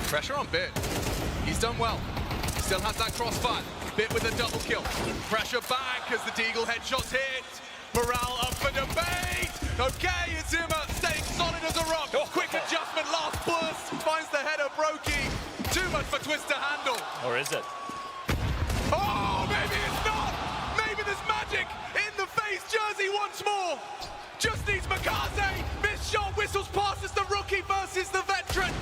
Pressure on Bit. He's done well. He still has that crossfire. Bit with a double kill. Pressure back as the Deagle headshots hit. Morale up for debate. Okay, it's Zimmer staying solid as a rock. Quick adjustment, last burst. Finds the header, Brokey. Too much for Twist to handle. Or is it? Oh, maybe it's not. Maybe there's magic in the face jersey once more. Just needs Makaze. Missed shot, whistles past as the rookie versus the veteran.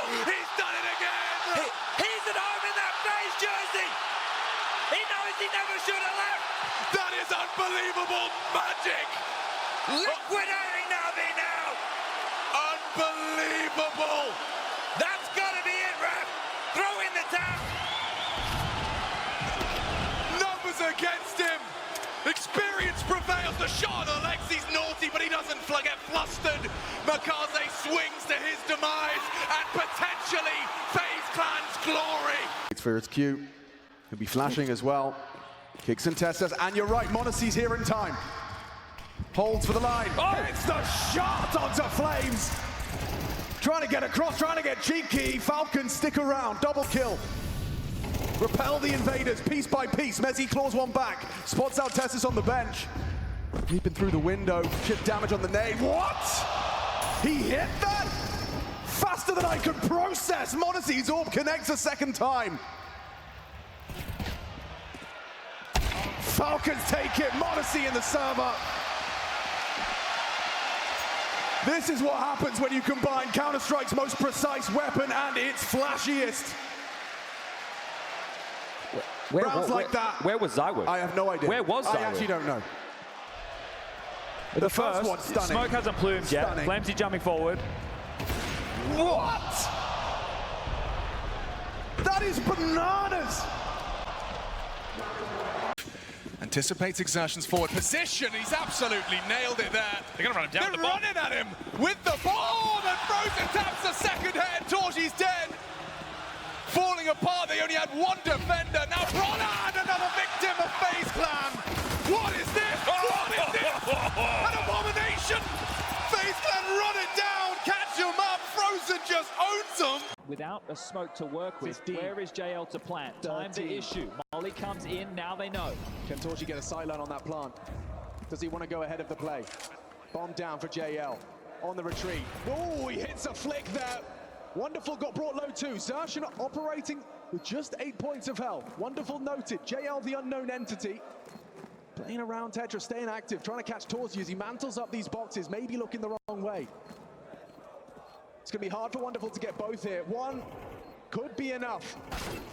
He's done it again! He's at home in that face jersey! He knows he never should have left! That is unbelievable magic! Liquidating Navi now! Unbelievable! That's gotta be it, ref! Throw in the tap! Numbers against him! Experience prevails. The shot on Alexi's naughty, but he doesn't get flustered. Makaze swings to his demise and potentially FaZe Clan's glory. It's for its Q. He'll be flashing as well. Kicks and Testas, and you're right, Monacy's here in time. Holds for the line. Oh, it's the shot onto Flames. Trying to get across, trying to get cheeky. Falcons stick around, double kill. Repel the invaders piece by piece. Messi claws one back. Spots out Tessus on the bench. Leaping through the window. Chip damage on the nade. What? He hit that? Faster than I could process. Monacy's orb connects a second time. Falcons take it. Monacy in the server. This is what happens when you combine Counter-Strike's most precise weapon and its flashiest. Rounds like that. Where was Zywood? I have no idea. Where was Zywood? I actually don't know. The first one's stunning. Smoke hasn't plumed yet. Flamesy jumping forward. What? That is bananas. Anticipates exertions forward position. He's absolutely nailed it there. They're gonna run him down. They're running at him with the ball. And Frozen taps the second head. Torchi's dead. Falling apart, they only had one defender. Now Bronard, another victim of FaZe Clan. What is this? What is this? An abomination! FaZe Clan run it down, catch him up. Frozen just owns them. Without a smoke to work with, 15. where is JL to plant? Time to 13. issue. Molly comes in, now they know. Can Torchy get a sideline on that plant? Does he want to go ahead of the play? Bomb down for JL. On the retreat. Oh, he hits a flick there. Wonderful got brought low too. Zarshan operating with just 8 points of health. Wonderful noted. JL, the unknown entity. Playing around Tetra, staying active, trying to catch Torchy as he mantles up these boxes, maybe looking the wrong way. It's going to be hard for Wonderful to get both here. One could be enough.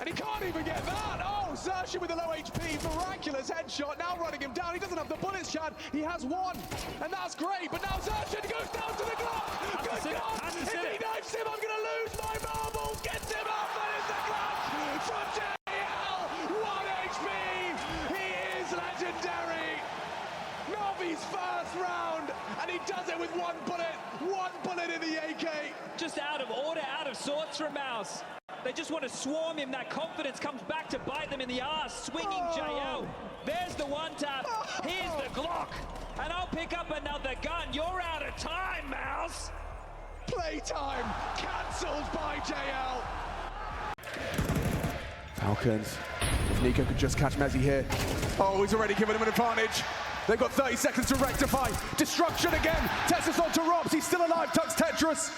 And he can't even get that! Oh, Zarshan with a low HP, miraculous headshot, now running him down. He doesn't have the bullets, Chad. He has one, and that's great. But now Zarshan goes down to the Glock. Good God! If he knifes him, I'm going to lose my marbles. Gets him up, that is the clutch from JL. 1 HP. He is legendary. Navi's first round, and he does it with one bullet in the AK. Just out of order, out of sorts from Mouse. They just want to swarm him. That confidence comes back to bite them in the ass. Swinging JL. There's the one tap. Here's the Glock. And I'll pick up another gun. You're out of time, Mouse. Playtime cancelled by JL. Falcons. If Nico could just catch Messi here. Oh, he's already given him an advantage. They've got 30 seconds to rectify. Destruction again. Tessus onto Robs. He's still alive. Tucks Tetris.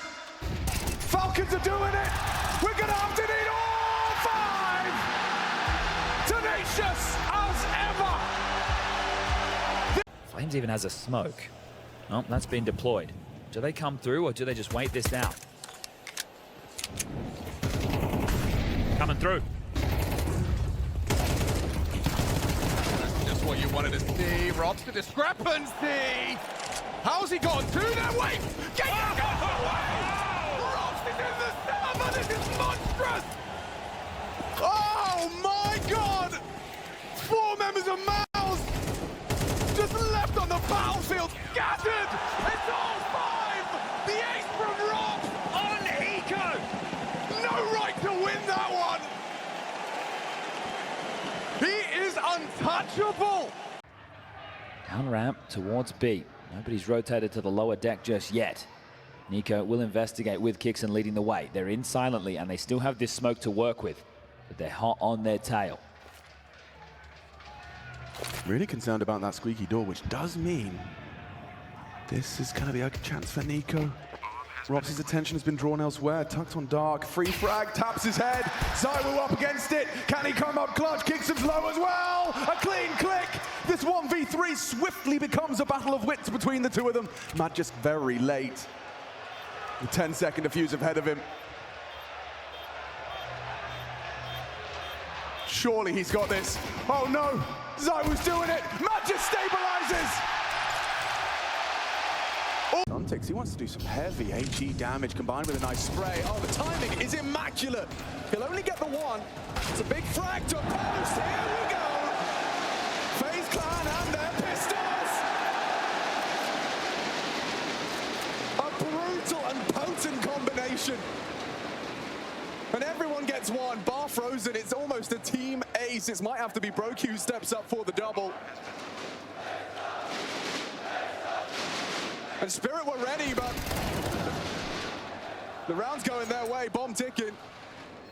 Falcons are doing it. We're going to have to need all 5. Tenacious as ever. Flames even has a smoke. Oh, that's been deployed. Do they come through or do they just wait this out? Coming through. Just what you wanted to see. Rob's the discrepancy. How's he gone through there? Wait! Get away! Rob's is in the server. This is monstrous! Oh my God! 4 members of Mouse just left on the battlefield, scattered! It's all 5! The ace from Rob on Eco! No right to win that one! He is untouchable! Down ramp towards B. Nobody's rotated to the lower deck just yet. Nico will investigate with Kixon leading the way. They're in silently and they still have this smoke to work with, but they're hot on their tail. Really concerned about that squeaky door, which does mean this is going to be a chance for Nico. Robs' attention has been drawn elsewhere. Tucked on dark, free frag, taps his head. ZywOo up against it. Can he come up clutch? Kixon's low as well. A clean click. This 1v3 swiftly becomes a battle of wits between the two of them. Matt just very late. The 10-second defuse ahead of him. Surely he's got this. Oh no, ZywOo's doing it. Matt just stabilizes. Untics, he wants to do some heavy HE damage combined with a nice spray. Oh, the timing is immaculate. He'll only get the one. It's a big frag to post. Here we go. FaZe Clan and their pistols. A brutal and potent combination. And everyone gets one. Bar Frozen, it's almost a team ace. It might have to be Broke who steps up for the double. And Spirit were ready, but the round's going their way, bomb ticking.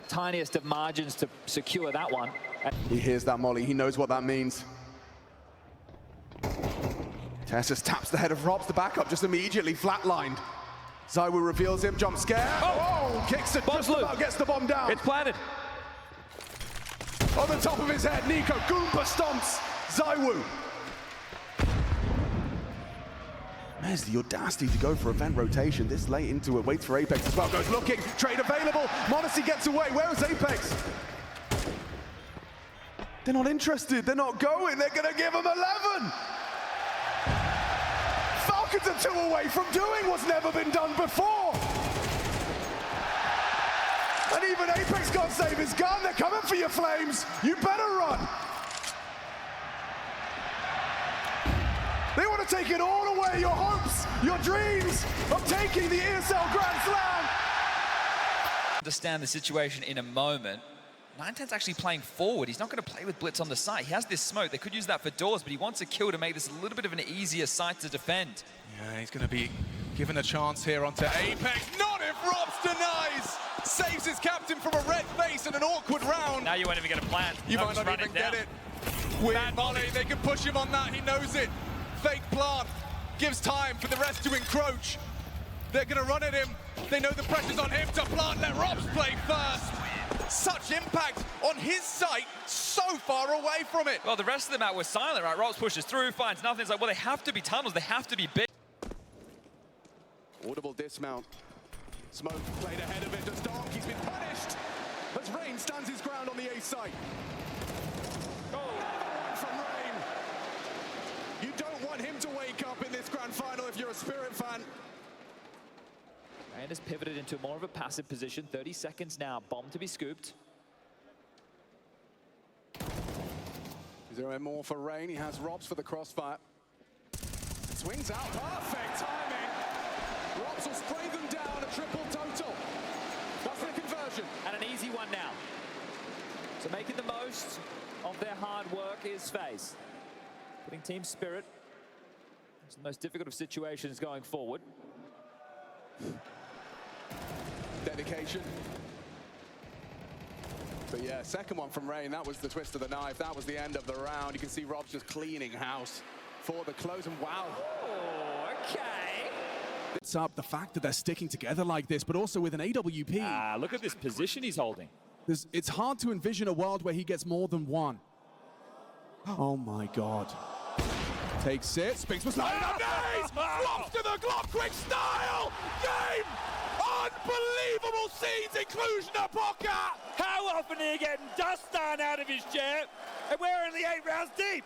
Tiniest of margins to secure that one. He hears that molly, he knows what that means. Tessus taps the head of Robs, the backup just immediately flatlined. ZywOo reveals him, jump scare. Oh, kicks it, just about gets the bomb down. It's planted. On the top of his head, Nico Goomba stomps ZywOo. There's the audacity to go for event rotation this late into it. Waits for Apex as well. Goes looking. Trade available. m0NESY gets away. Where is Apex? They're not interested. They're not going. They're going to give him 11. Falcons are 2 away from doing what's never been done before. And even Apex can't save his gun. They're coming for you, Flames. You better run. They want to take it all away, your hopes, your dreams of taking the ESL Grand Slam. Understand the situation in a moment. 910's actually playing forward. He's not going to play with Blitz on the site. He has this smoke. They could use that for doors, but he wants a kill to make this a little bit of an easier site to defend. Yeah, he's going to be given a chance here onto Apex. Not if Robs denies. Saves his captain from a red face in an awkward round. Now you won't even get a plan. You might not even get it. With Molly, they can push him on that. He knows it. Fake plant gives time for the rest to encroach. They're going to run at him. They know the pressure's on him to plant. Let Robs play first. Such impact on his site, so far away from it. Well, the rest of the map was silent, right? Robs pushes through, finds nothing. It's like, well, they have to be tunnels. They have to be big. Audible dismount. Smoke played ahead of it as Dark. He's been punished. As Rain stands his ground on the A site. From Rain. You don't want him to wake up in this grand final if you're a Spirit fan. And has pivoted into more of a passive position. 30 seconds now. Bomb to be scooped. Is there more for Rain? He has Robs for the crossfire. Swings out. Perfect timing. Robs will spray them down. A triple total. That's the conversion. And an easy one now. So making the most of their hard work is FaZe. Putting Team Spirit in the most difficult of situations going forward. Dedication. But yeah, second one from Rain. That was the twist of the knife. That was the end of the round. You can see Robs just cleaning house for the close. And wow. Oh, okay. It's up the fact that they're sticking together like this, but also with an AWP. Look at this position he's holding. It's hard to envision a world where he gets more than one. Oh my God. Takes it, Spinks was like, Flops to the Glock, quick style! Game! Unbelievable scenes, inclusion of Pocket! How often are you getting Dustin out of his chair? And we're only 8 rounds deep.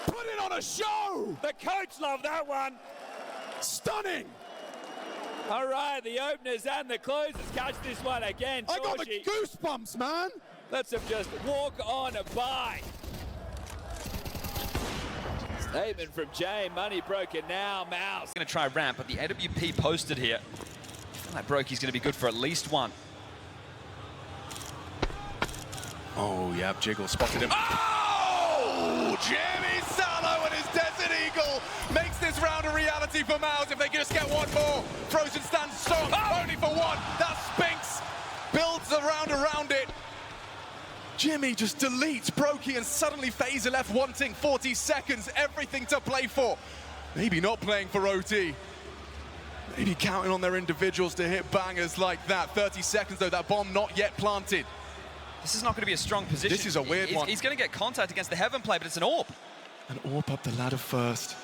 Put it on a show! The coach loved that one. Stunning! All right, the openers and the closers catch this one again. I got the Torchy goosebumps, man! lets him just walk on by. Statement from Jay, money broken now, Mouse. Going to try ramp, but the AWP posted here. That Brokey's going to be good for at least one. Oh, yeah, Jiggle spotted him. Oh! Jimmy Salo and his Desert Eagle makes this round a reality. easy for Mouse if they can just get one more. Frozen stands strong, only for one. That Spinks builds around it. Jimmy just deletes Brokey, and suddenly FaZe are left wanting 40 seconds, everything to play for. Maybe not playing for OT. Maybe counting on their individuals to hit bangers like that. 30 seconds though, that bomb not yet planted. This is not going to be a strong position. This is a weird one. He's going to get contact against the Heaven play, but it's an AWP. An AWP up the ladder first.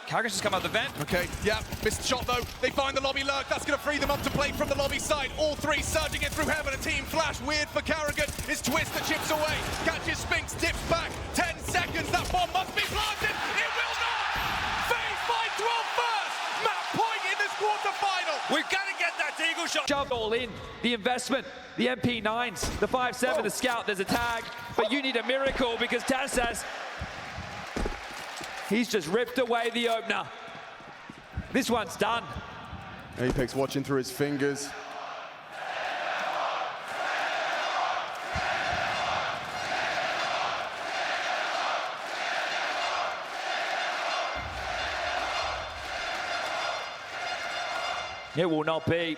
Karragan's just come out the vent. Okay, yeah, missed shot though. They find the lobby lurk. That's going to free them up to play from the lobby side. All three surging it through Heaven. A team flash. Weird for Karragan. His twist that chips away. Catches Spinks, dips back. 10 seconds. That bomb must be planted. It will not. FaZe find 12 first. Map point in this quarterfinal. We've got to get that eagle shot. Shoved all in. The investment, the MP9s, the 5-7, the scout, there's a tag. But you need a miracle because TassAss, he's just ripped away the opener. This one's done. Apex watching through his fingers. It will not be.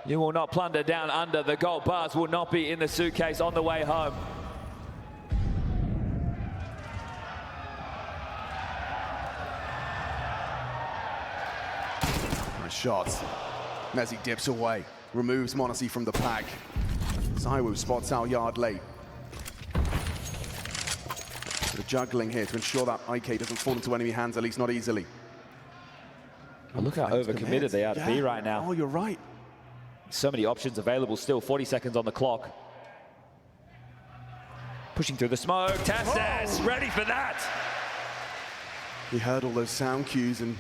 You will not plunder down under. The gold bars will not be in the suitcase on the way home. Nice shots. Mezzy dips away, removes m0NESY from the pack. ZywOo spots out yard late. Sort of juggling here to ensure that IK doesn't fall into enemy hands, at least not easily. Well, look how overcommitted they are to be right now. Oh, you're right. So many options available still, 40 seconds on the clock. Pushing through the smoke, TassAss, ready for that. He heard all those sound cues and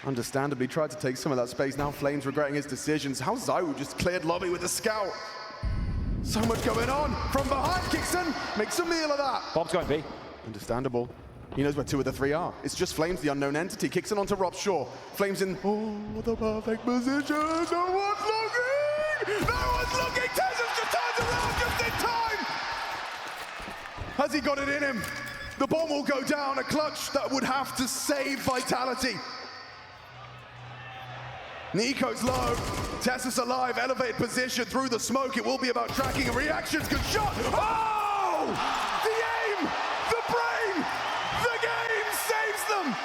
understandably tried to take some of that space. Now Flames regretting his decisions. How ZywOo just cleared lobby with the scout. So much going on from behind. Kixon makes a meal of that. Bomb's going B. Understandable. He knows where 2 of the 3 are. It's just Flames, the unknown entity. Kixon onto Rob Shaw. Flames in, the perfect position. No one's looking! No one's looking! TassAss just turns around just in time! Has he got it in him? The bomb will go down, a clutch that would have to save Vitality. Nico's low, TassAss alive, elevated position through the smoke. It will be about tracking and reactions. Good shot! Oh! The aim! The brain! The game saves them!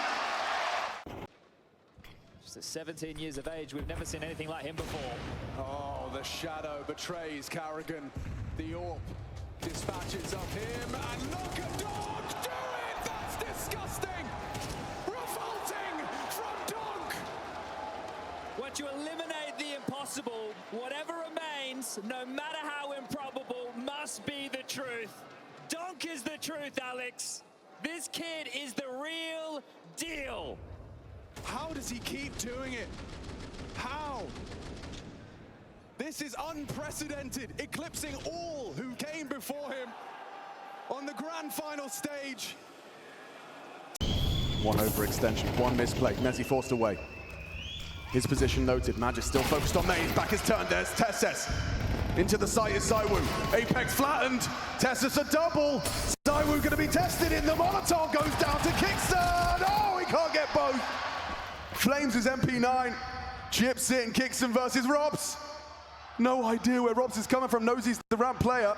Just at 17 years of age, we've never seen anything like him before. Oh, the shadow betrays Karragan. The AWP dispatches of him, and look at Donk do it! That's disgusting! Revolting from Donk! Once you eliminate the impossible, whatever remains, no matter how improbable, must be the truth. Donk is the truth, Alex. This kid is the real deal. How does he keep doing it? How? This is unprecedented, eclipsing all who came before him on the grand final stage. One overextension, one misplay. Mezzy forced away. His position noted. Magic still focused on main. Back is turned. There's TassAss. Into the site is ZywOo. Apex flattened. TassAss a double. ZywOo going to be tested in. The Molotov goes down to Kixon. Oh, he can't get both. Flames is MP9. Chips in. Kixon versus Robs. No idea where Robs is coming from. Knows he's the ramp player.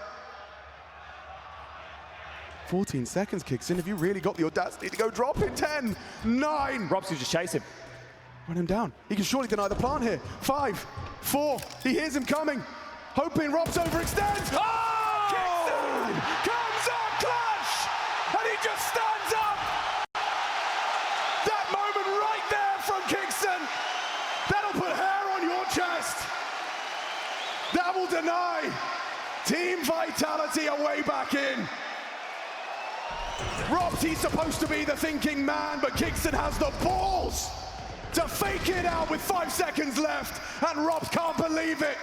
14 seconds, Kixon. Have you really got the audacity to go drop in? 10, 9. Robs can just chase him. Run him down. He can surely deny the plant here. 5, 4. He hears him coming. Hoping Robs overextends. Oh! Kixon comes up clutch! And he just stands up! That moment right there from Kixon. That'll put hair on your chest. That will deny Team Vitality a way back in. Robs, he's supposed to be the thinking man, but Kixon has the balls to fake it out with 5 seconds left, and Robs can't believe it.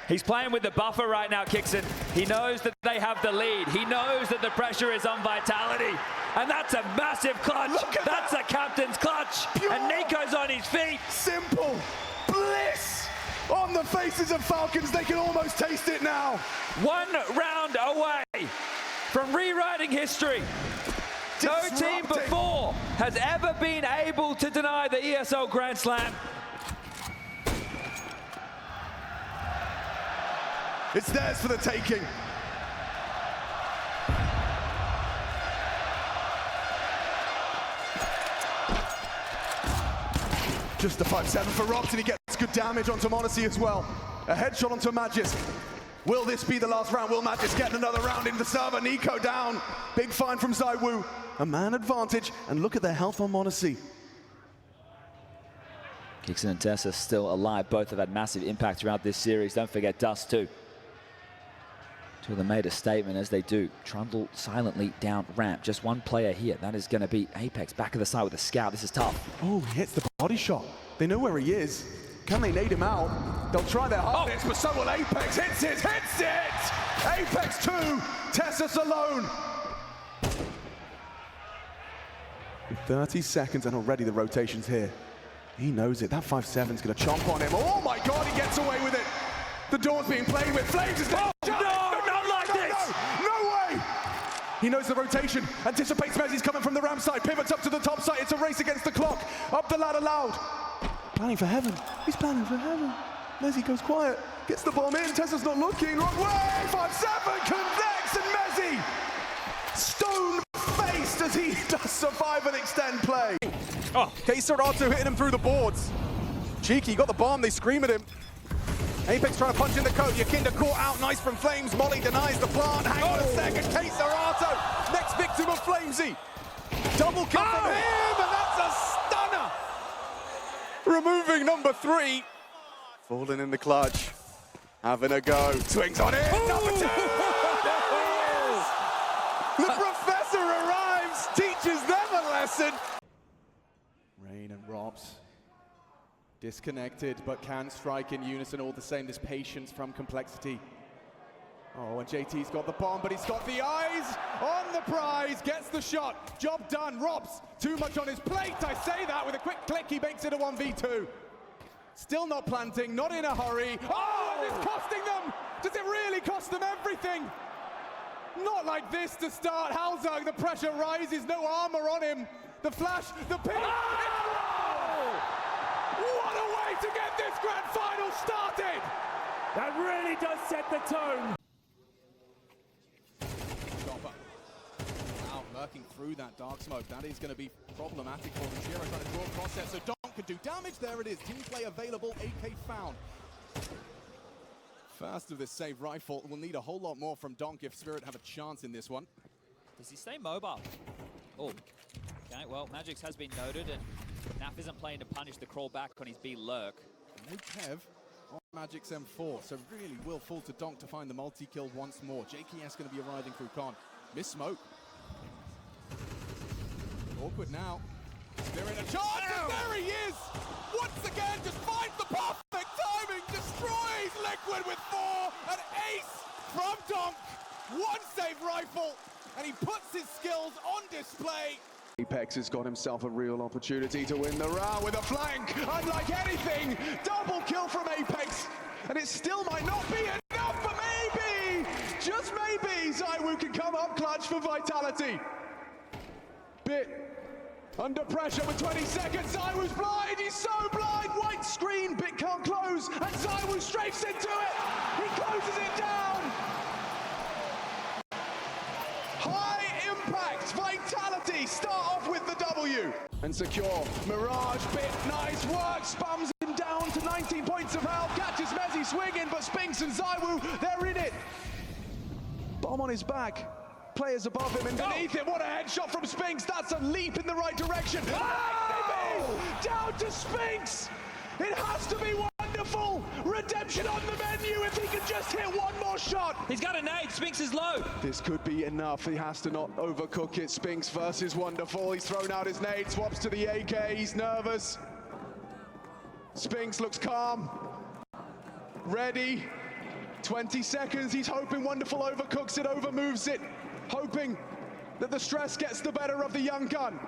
He's playing with the buffer right now, Kixon. He knows that they have the lead. He knows that the pressure is on Vitality. And that's a massive clutch. That's a captain's clutch. Pure. And Nico's on his feet. Simple bliss on the faces of Falcons. They can almost taste it now. 1 round away from rewriting history. No team before has ever been able to deny the ESL Grand Slam. It's theirs for the taking. Just a 5-7 for Robs, and he gets good damage onto Monacy as well. A headshot onto Magisk. Will this be the last round? Will Magisk get another round in the server? Nico down. Big find from ZywOo. A man advantage, and look at their health on Monacy. Kixon and Tessa still alive. Both have had massive impact throughout this series. Don't forget Dust too. Two of them made a statement as they do. Trundle silently down ramp. Just one player here. That is going to be Apex. Back of the side with a scout. This is tough. Oh, he hits the body shot. They know where he is. Can they nade him out? They'll try their hardest, but so will Apex. Hits it! Apex 2, Tessus alone. 30 seconds and already the rotation's here. He knows it. That 5-7's going to chomp on him. Oh my God, he gets away with it. The door's being played with. Flames is dead. No way! He knows the rotation, anticipates Mezzi's coming from the ramp side, pivots up to the top side. It's a race against the clock. Up the ladder loud. Planning for heaven. He's planning for heaven. Mezzi goes quiet, gets the bomb in. Tessa's not looking. Wrong way. 5-7 connects, and Mezzi stone-faced as he does survive and extend play. Oh, K-Serato hitting him through the boards. Cheeky, got the bomb, they scream at him. Apex trying to punch in the coat. Yakinda caught out, nice from Flames. Molly denies the plant. Hang on a second, K-Serato, next victim of Flamesy. Double kill from him, and that's a stunner. Removing number 3. Falling in the clutch. Having a go. Swings on it. Number 2. There he is. The professor arrives, teaches them a lesson. Rain and Robs. Disconnected, but can strike in unison all the same. This patience from Complexity. Oh, and JT's got the bomb, but he's got the eyes on the prize. Gets the shot. Job done. Robs, too much on his plate. I say that with a quick click. He makes it a 1v2. Still not planting, not in a hurry. Oh, and it's costing them. Does it really cost them everything? Not like this to start. Halzag, the pressure rises. No armor on him. The flash, the ping. What a way to get this grand final started! That really does set the tone. Chopper. Out, lurking through that dark smoke. That is going to be problematic for them. Shiro trying to draw across there, so Donk can do damage. There it is. Team play available. AK found. First of this save rifle. We'll need a whole lot more from Donk if Spirit have a chance in this one. Does he stay mobile? Oh, okay, well, Magix has been noted, and Naf isn't playing to punish the crawl back on his B lurk. No Kev on Magic's M4, so really will fall to Donk to find the multi-kill once more. JKS going to be arriving through Con. Miss smoke. Awkward now. Spirit a chance, and there he is! Once again, just finds the perfect timing, destroys Liquid with 4, an ace from Donk. One save rifle, and he puts his skills on display. Apex has got himself a real opportunity to win the round with a flank. Unlike anything, double kill from Apex. And it still might not be enough, but maybe, just maybe, ZywOo can come up clutch for Vitality. Bit under pressure with 20 seconds. ZywOo's blind, he's so blind. White screen, Bit can't close, and ZywOo strafes into it. He closes it down. High impact, Vitality start off with the W. And secure, Mirage, Bit, nice work, spams him down to 19 points of health, catches Mezzi swinging, but Spinks and ZywOo, they're in it. Bomb on his back, players above him and beneath him, what a headshot from Spinks, that's a leap in the right direction. Oh! Down to Spinks, it has to be wonderful, redemption on the menu if he can just hit one more shot. He's got a nade, Spinks is low. This could be enough, he has to not overcook it. Spinks versus Wonderful, he's thrown out his nade, swaps to the AK, he's nervous. Spinks looks calm, ready, 20 seconds, he's hoping Wonderful overcooks it, overmoves it, hoping that the stress gets the better of the young gun.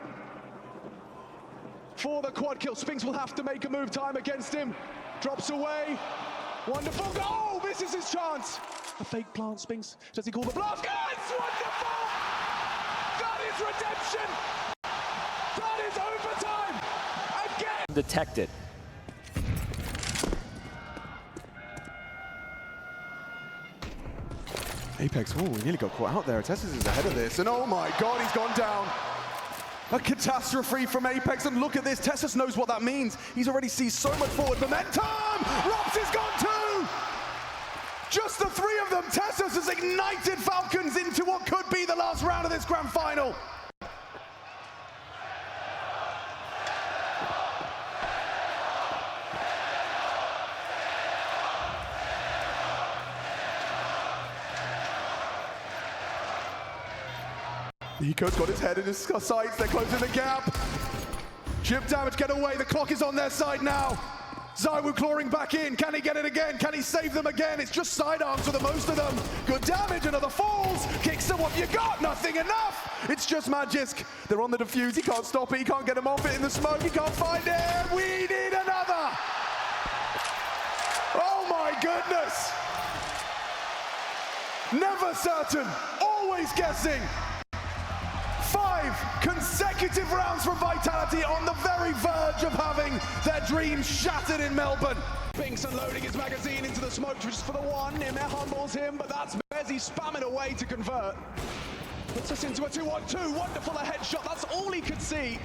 For the quad kill, Spinks will have to make a move, time against him, drops away, Wonderful, oh, misses his chance. A fake plant, Spinks, does he call the bluff? Yes, Wonderful! That is redemption! That is undetected. Apex, oh, he nearly got caught out there. Tessus is ahead of this, and oh my god, he's gone down. A catastrophe from Apex, and look at this. Tessus knows what that means. He's already seized so much forward momentum. Robs is gone too. Just the three of them. Tessus has ignited Falcons into what could be the last round of this grand final. Nico's got his head in his sights, they're closing the gap. Chip damage, get away, the clock is on their side now. ZywOo clawing back in, can he get it again? Can he save them again? It's just sidearms for the most of them. Good damage, another falls. Kicks them, what you got? Nothing enough. It's just Magisk. They're on the defuse, he can't stop it, he can't get him off it in the smoke, he can't find it. We need another. Oh my goodness. Never certain, always guessing. 5 consecutive rounds from Vitality on the very verge of having their dreams shattered in Melbourne. Binks unloading his magazine into the smoke just for the one. Himir humbles him, but that's Mezzy spamming away to convert. Puts us into a 2-1-2. Wonderful a headshot. That's all he could see.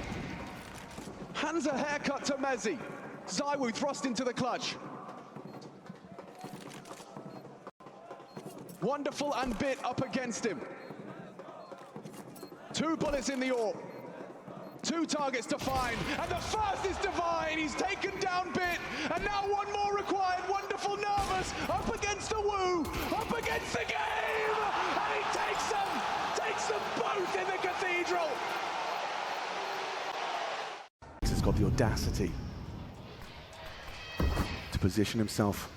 Hands a haircut to Mezzy. ZywOo thrust into the clutch. Wonderful and Bit up against him. 2 bullets in the AWP, 2 targets to find, and the first is Divine. He's taken down Bit, and now 1 more required. Wonderful nervous, up against the Woo, up against the game, and he takes them both in the cathedral. He's got the audacity to position himself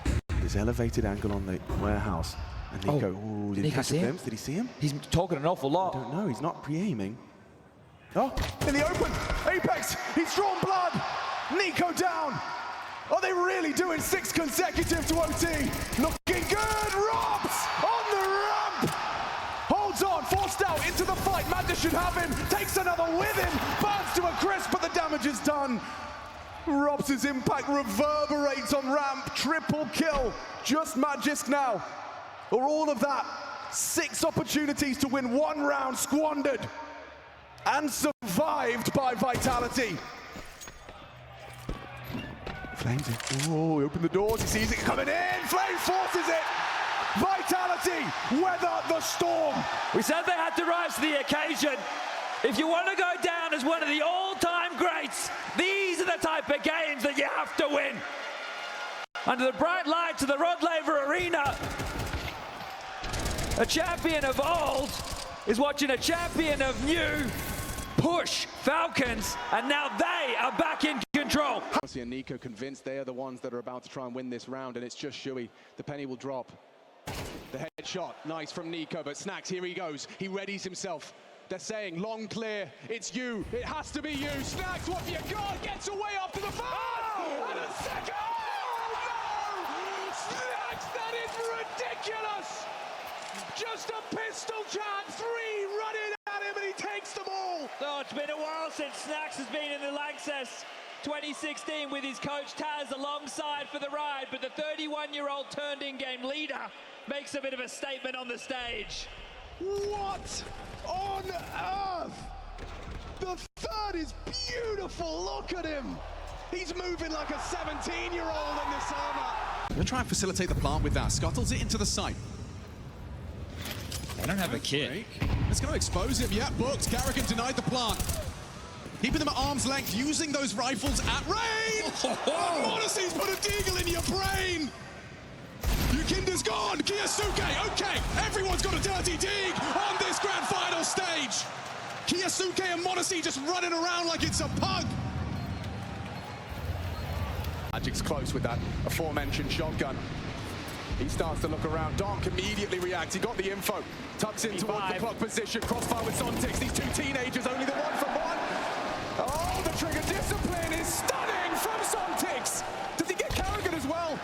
at this elevated angle on the warehouse. And Nico, did he catch a glimpse? Did he see him? He's talking an awful lot. I don't know, he's not pre-aiming. Oh, in the open, Apex, he's drawn blood. Nico down. Are they really doing 6 consecutive to OT? Looking good, Robs on the ramp. Holds on, forced out into the fight. Madness should have him, takes another with him. Burns to a crisp, but the damage is done. Robs' impact reverberates on ramp, triple kill. Just Magisk now. Or all of that, 6 opportunities to win 1 round squandered and survived by Vitality. Flames in. Oh, he opened the doors, he sees it coming in. Flames forces it. Vitality weather the storm. We said they had to rise to the occasion. If you want to go down as one of the all-time greats, these are the type of games that you have to win. Under the bright lights of the Rod Laver Arena, a champion of old is watching a champion of new push Falcons, and now they are back in control. And Nico convinced they are the ones that are about to try and win this round, and it's just Shuey. The penny will drop. The headshot, nice from Nico, but Snacks, here he goes. He readies himself. They're saying, long clear, it's you. It has to be you. Snacks, what have you got? Gets away after the first! Oh! And a second! Oh, no! Snacks, that is ridiculous! Just a pistol chance, 3 running at him, and he takes them all. Oh, it's been a while since Snacks has been in the Lanxess. 2016 with his coach Taz alongside for the ride, but the 31-year-old turned in-game leader makes a bit of a statement on the stage. What on earth? The third is beautiful, look at him. He's moving like a 17-year-old in this armor. They'll try and facilitate the plant with that. Scuttles it into the site. They don't have a kit. It's going to expose him. Yeah, booked. Garrigan denied the plant. Keeping them at arm's length, using those rifles at range. Oh, Monacy's put a deagle in your brain. Yukinda's gone. Kiyosuke, okay. Everyone's got a dirty dig on this grand final stage. Kiyosuke and Monacy just running around like it's a pug. Magic's close with that aforementioned shotgun. He starts to look around. Donk immediately reacts. He got the info. Tucks in towards the clock position. Crossfire with Sontix. These 2 teenagers, only the 1 from 1. Oh, the trigger discipline is stunning from Sontix. Does he get Carrigan as well?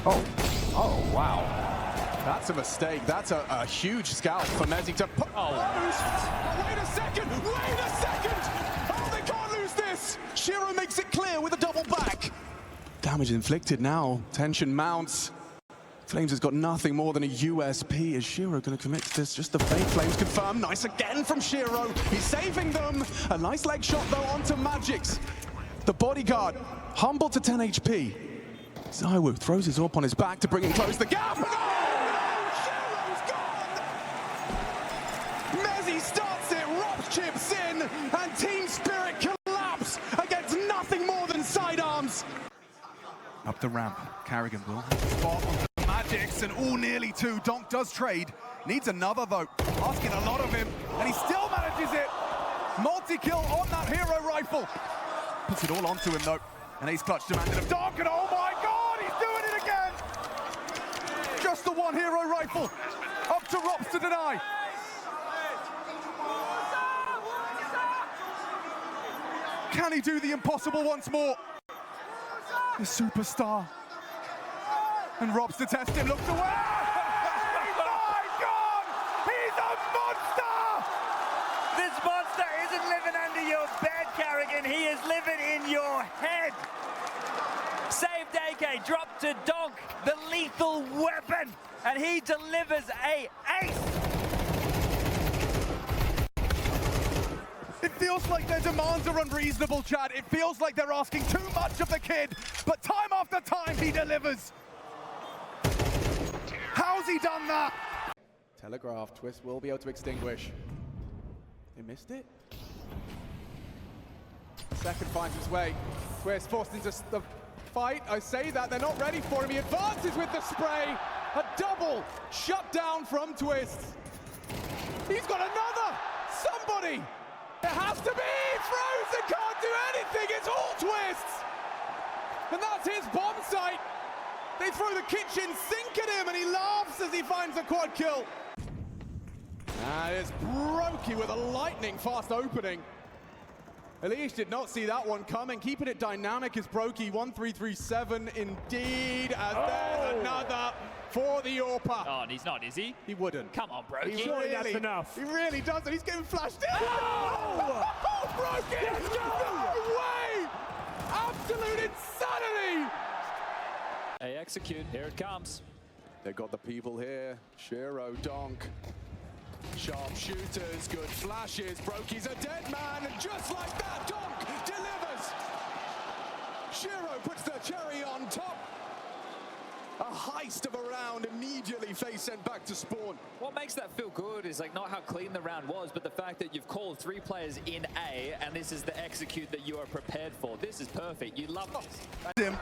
Oh, wow. That's some of a stake. That's a huge scalp for Mezzi to put. Oh, wait a second! Wait a second! Oh, they can't lose this! Shiro makes it clear with a double back. Damage inflicted now. Tension mounts. Flames has got nothing more than a USP. Is Shiro going to commit to this? Just the fake Flames confirmed. Nice again from Shiro. He's saving them. A nice leg shot, though, onto Magic's. The bodyguard, humble to 10 HP. Zywoo throws his AWP on his back to bring him close. The gap! Oh, Shiro's gone! Mezzi starts it, Rob chips in, and Team Spirit collapse against nothing more than sidearms. Up the ramp, Carrigan will spot on the Magics, and all nearly two. Donk does trade, needs another though, asking a lot of him, and he still manages it. Multi-kill on that hero rifle. Puts it all onto him though, and Ace Clutch demanded of Donk, and oh my god, he's doing it again! Just the one hero rifle, up to Rops to deny. Can he do the impossible once more? The superstar. And Robs to test him, looks away! My God! He's a monster! This monster isn't living under your bed, Carrigan. He is living in your head. Saved AK, dropped to Donk, the lethal weapon, and he delivers a ace. It feels like their demands are unreasonable, Chad. It feels like they're asking too much of the kid, but time after time he delivers. How's he done that? Telegraph, Twist will be able to extinguish. They missed it. Second finds his way. Twist forced into the fight. I say that, they're not ready for him. He advances with the spray. A double shut down from Twist. He's got another! Somebody! It has to be! Frozen can't do anything, it's all Twists! And that's his bomb site! They throw the kitchen sink at him and he laughs as he finds a quad kill. It's Brokey with a lightning fast opening. Elish did not see that one coming. Keeping it dynamic is Brokey, 1337 indeed, as there's another for the AWPer. Oh, and he's not, is he? He wouldn't. Come on, bro. Surely that's enough. He really doesn't. He's getting flashed in. Oh! Oh, Brokey! No way! Absolute insanity! They execute. Here it comes. They've got the people here. Shiro, Donk. Sharp shooters, good flashes. Brokey's a dead man, and just like that, Donk delivers. Shiro puts the cherry on top. A heist of a round, immediately face sent back to spawn. What makes that feel good is like not how clean the round was, but the fact that you've called 3 players in A, and this is the execute that you are prepared for. This is perfect. You love this. Him.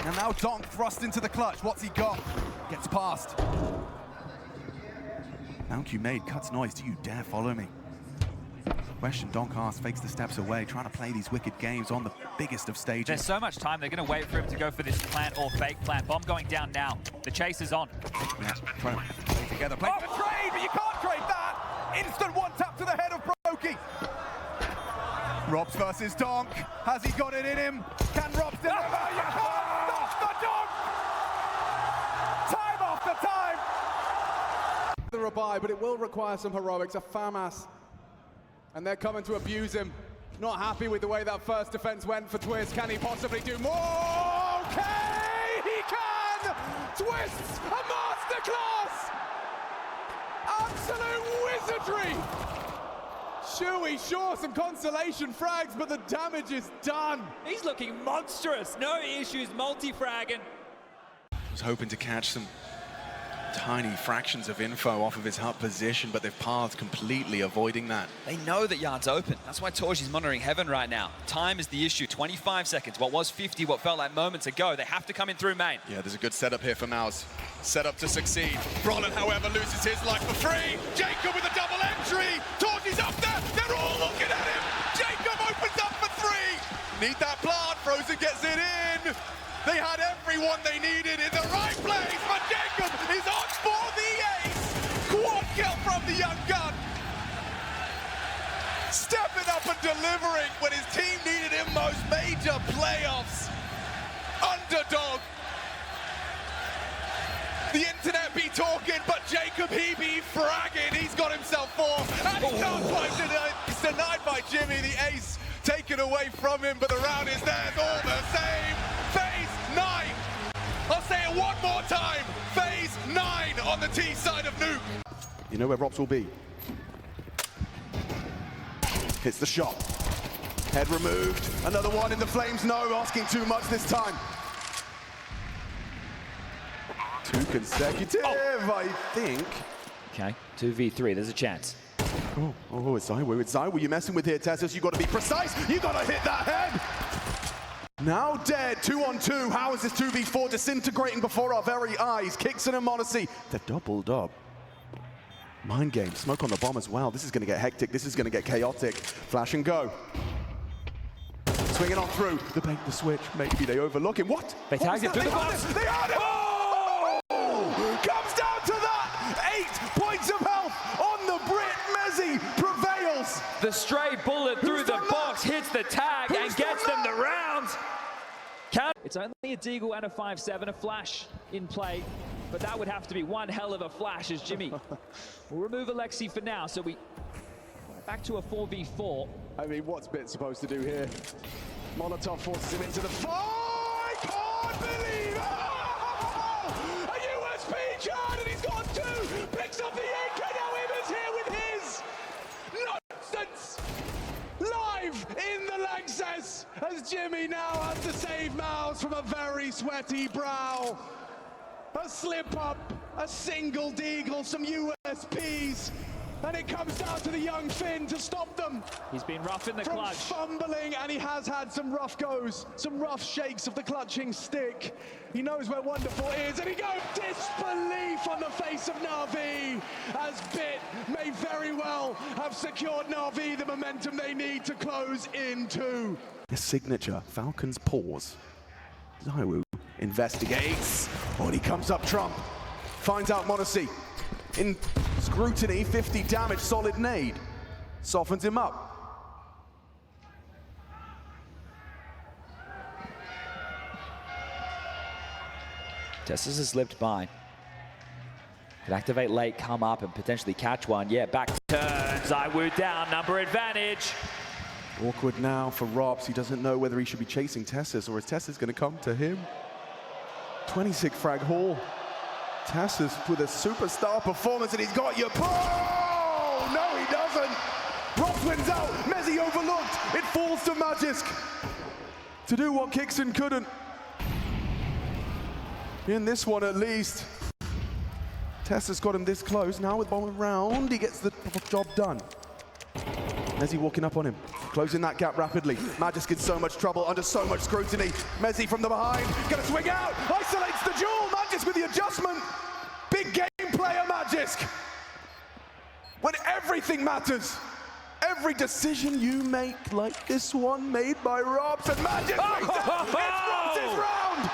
And now Donk thrust into the clutch. What's he got? Gets past. Mount you made, cuts noise. Do you dare follow me? Question Donk asks, fakes the steps away, trying to play these wicked games on the biggest of stages. There's so much time, they're going to wait for him to go for this plant or fake plant. Bomb going down now. The chase is on. Yeah, trying to play together. Play for trade, but you can't trade that! Instant one tap to the head of Brokey. Robs versus Donk. Has he got it in him? Can Robs deliver? You can't stop the Donk! Time after time! The rebuy, but it will require some heroics. A FAMAS. And they're coming to abuse him. Not happy with the way that first defense went for Twist. Can he possibly do more? Okay, he can! Twist's a masterclass! Absolute wizardry! Shuey, sure, some consolation frags, but the damage is done. He's looking monstrous. No issues, multi-fragging. Was hoping to catch some tiny fractions of info off of his hut position, but they've pathed completely, avoiding that. They know that Yard's open. That's why Torji's monitoring Heaven right now. Time is the issue. 25 seconds. What was 50, what felt like moments ago. They have to come in through main. Yeah, there's a good setup here for Mouse. Set up to succeed. Brolin, however, loses his life for free. Jacob with a double entry. Torji's up there. They're all looking at him. Jacob opens up for 3. Need that plant. Frozen gets it in. They had everyone they needed in the right place, but Jacob is on for the ace. Quad kill from the young gun. Stepping up and delivering when his team needed him most. Major playoffs. Underdog. The internet Internet be talking, but Jacob, he be fragging. He's got himself 4, and he can't quite deny. It's denied by Jimmy, the ace taken away from him, but the round is theirs all the same. Phase 9. I'll say it one more time. Phase 9 on the T side of Nuke. You know where Robs will be. Hits the shot. Head removed. Another one in the flames. No, asking too much this time. 2 consecutive, I think. Okay, 2v3, there's a chance. Oh, it's Zywoo. It's Zywoo you're messing with here, Tessus. You got to be precise. You got to hit that head. Now dead, 2-on-2. How is this 2v4 disintegrating before our very eyes? Kixon and Monacy, the double dub. Mind game, smoke on the bomb as well. This is going to get hectic. This is going to get chaotic. Flash and go. Swinging on through. The bait, the switch. Maybe they overlook him. What? They tagged it through the box. They had it. Oh! Comes down to that. 8 points of health on the Brit. Mezzy prevails. The stray bullet through the box hits the tag and gets them the round. It's only a deagle and a 5-7, a flash in play, but that would have to be one hell of a flash as Jimmy will remove Alexi for now, so we back to a 4v4. I mean, what's Bit supposed to do here? Molotov forces him into the fight! I can't believe it! Oh! A USP card and he's got 2! Picks up the AK, now Immers here with his! Nonsense! Live in the Lanxess as Jimmy now has to save Mouse from a very sweaty brow. A slip up, a single deagle, some USPs, and it comes down to the young Finn to stop them. He's been rough in the from clutch. Fumbling, and he has had some rough goes, some rough shakes of the clutching stick. He knows where Wonderful is, and he goes disbelief on the face of Na'Vi, as Bit may very well have secured Na'Vi the momentum they need to close into. His signature, Falcon's pause. Zywoo investigates. Oh, and he comes up Trump. Finds out Monacy. In scrutiny, 50 damage, solid nade. Softens him up. Tessus has slipped by. Could activate late, come up, and potentially catch one. Yeah, back turn. Zywoo down, number advantage. Awkward now for Robs. He doesn't know whether he should be chasing Tessus or is Tessus going to come to him. 26 frag haul. Tessus with a superstar performance, and he's got you. Oh, no, he doesn't. Robs wins out. Mezzy overlooked. It falls to Magisk to do what Kixon couldn't. In this one, at least. Tessus got him this close. Now with bomb around, he gets the job done. Mezzy walking up on him, closing that gap rapidly. Magisk in so much trouble, under so much scrutiny. Mezzy from the behind, gonna swing out, isolates the duel. Magisk with the adjustment. Big game player, Magisk. When everything matters, every decision you make, like this one made by Robs, and Magisk wins it. It's Robs' round.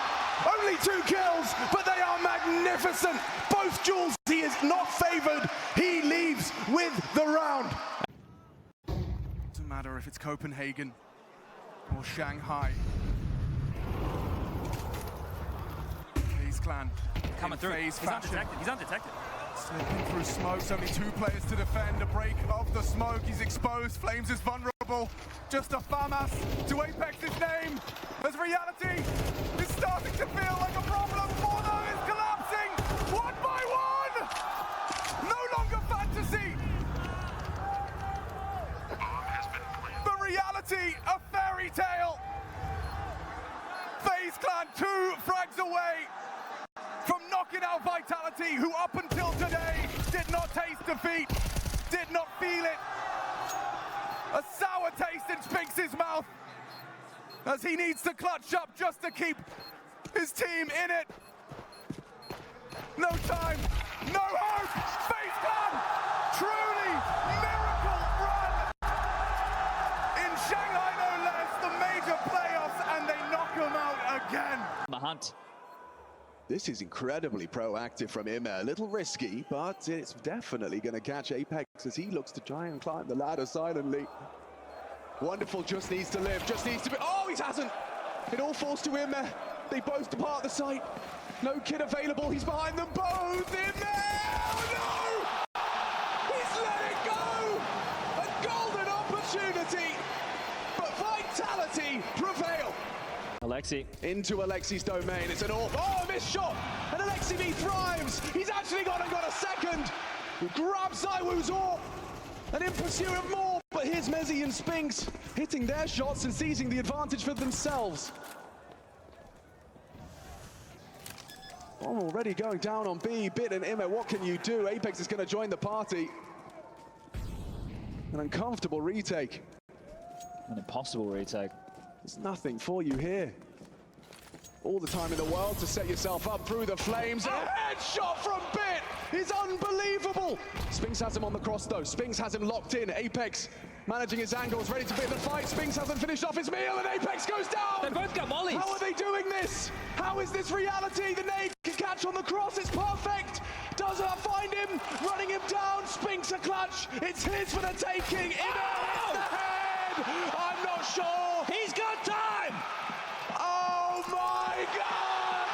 Only 2 kills, but they are magnificent. Both duels, he is not favored. He leaves with the round. Doesn't matter if it's Copenhagen or Shanghai. FaZe Clan Coming through. FaZe He's fashion. undetected. He's undetected. Slipping through smokes, only 2 players to defend. A break of the smoke, he's exposed. Flames is vulnerable. Just a FAMAS to Apex's name. As reality is starting to feel like a problem for them. It's collapsing one by one. No longer fantasy. The reality, a fairy tale. FaZe Clan 2 frags away from knocking out Vitality, who up until today did not taste defeat, did not feel it. A sour taste in Spinks' mouth as he needs to clutch up just to keep his team in it. No time, no hope. FaZe Clan, truly miracle run in Shanghai, no less, the major playoffs, and they knock them out again. The hunt. This is incredibly proactive from him. A little risky, but it's definitely going to catch Apex as he looks to try and climb the ladder silently. Wonderful just needs to live, just needs to be... Oh, he hasn't! It all falls to him. They both depart the site. No kid available. He's behind them both. In there. Oh, no! He's let it go. A golden opportunity. But vitality prevail. Alexi. Into Alexi's domain. It's an a missed shot. And Alexi V thrives. He's actually got a second. Grabs ZywOo's AWP. And in pursuit of more. But here's Mezzi and Spinks hitting their shots and seizing the advantage for themselves. Already going down on B. Bit and Imme, what can you do? Apex is going to join the party. An uncomfortable retake. An impossible retake. There's nothing for you here. All the time in the world to set yourself up through the flames. A headshot from Bit is unbelievable. Spinks has him on the cross though. Spinks has him locked in. Apex managing his angles, ready to be in the fight. Spinks hasn't finished off his meal and Apex goes down. They both got mollies. How are they doing this? How is this reality? The nade can catch on the cross. It's perfect. Does not find him. Running him down. Spinks a clutch. It's his for the taking. Hits the head. I'm not sure. He's got time. Oh my God!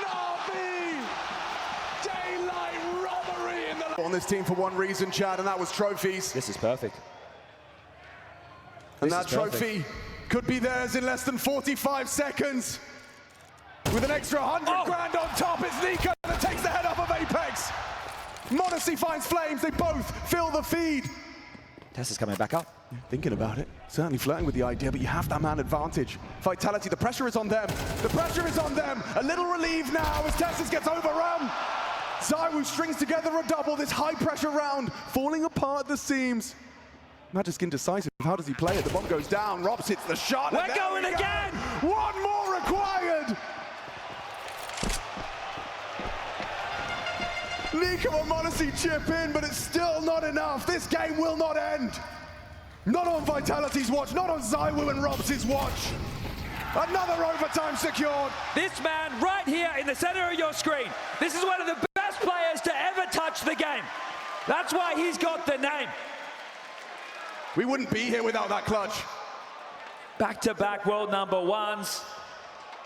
Navi! Daylight robbery in the... On this team for one reason, Chad, and that was trophies. This is perfect. And that trophy could be theirs in less than 45 seconds. With an extra 100 grand on top, it's Nico that takes the head off of Apex. Modesty finds Flames, they both fill the feed. Tess is coming back up. Thinking about it, certainly flirting with the idea, but you have that man advantage. Vitality, the pressure is on them. The pressure is on them. A little relief now as Tessus gets overrun. ZywOo strings together a double, this high pressure round, falling apart at the seams. Magisk indecisive, how does he play it? The bomb goes down, Robs hits the shot. We're going again! One more required! Nico and Modesty chip in, but it's still not enough. This game will not end. Not on Vitality's watch, not on ZywOo and Robs' watch. Another overtime secured. This man right here in the center of your screen. This is one of the best players to ever touch the game. That's why he's got the name. We wouldn't be here without that clutch. Back-to-back world number ones.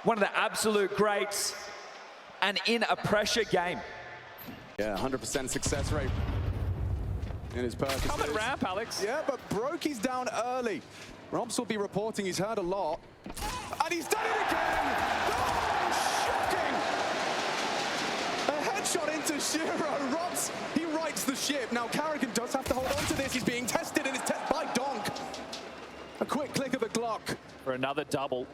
One of the absolute greats. And in a pressure game. Yeah, 100% success rate in his purposes. Coming ramp, Alex. Yeah, but Brokey's down early. Robs will be reporting he's heard a lot. And he's done it again! Oh, shocking! A headshot into Shiro. Robs, he rights the ship. Now Carrigan does have to hold on to this. He's being tested and it's tested by Donk. A quick click of the Glock. For another double.